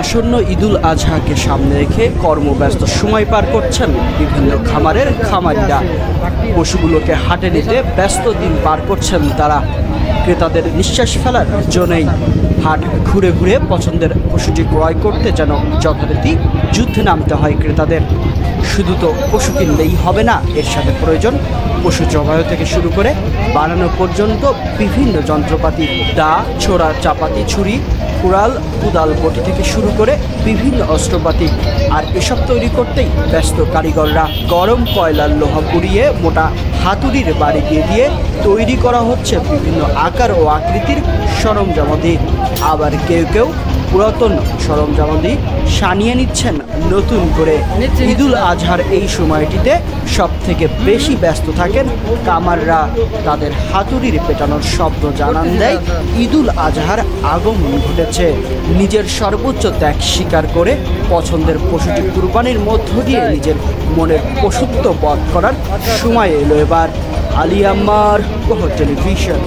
আসন্ন ঈদুল আজহাকে সামনে রেখে কর্মব্যস্ত সময় পার করছেন বিভিন্ন খামারের খামারিরা। পশুগুলোকে হাটে নিতে ব্যস্ত দিন পার করছেন তারা। ক্রেতাদের নিঃশ্বাস ফেলার জন্যই হাট ঘুরে ঘুরে পছন্দের পশুটি ক্রয় করতে যেন যথারীতি যুদ্ধে নামতে হয় ক্রেতাদের। শুধু তো পশু কিনলেই হবে না, এর সাথে প্রয়োজন পশু জবাই থেকে শুরু করে বানানো পর্যন্ত বিভিন্ন যন্ত্রপাতি, দা, ছোড়া, চাপাতি, ছুরি, কুড়াল, কুদাল, বটি থেকে শুরু করে বিভিন্ন অস্ত্রপাতি। আর এসব তৈরি করতেই ব্যস্ত কারিগররা। গরম কয়লার লোহা পুড়িয়ে মোটা হাতুড়ির বাড়ি দিয়ে তৈরি করা হচ্ছে বিভিন্ন আকার ও আকৃতির সরঞ্জামাদি। আবার কেউ কেউ পুরাতন সরঞ্জামাদি সানিয়ে নিচ্ছেন নতুন করে। ঈদুল আজহার এই সময়টিতে সব থেকে বেশি ব্যস্ত থাকেন কামাররা। তাদের হাতুড়ির পেটানোর শব্দ জানান দেয় ঈদুল আজহার আগমন ঘটেছে। নিজের সর্বোচ্চ ত্যাগ স্বীকার করে পছন্দের পশুটি কুরবানির মধ্য দিয়ে নিজের মনের পশুত্ব বধ করার সময় এলো এবার। আলী আম্মার, প্রহর টেলিভিশন।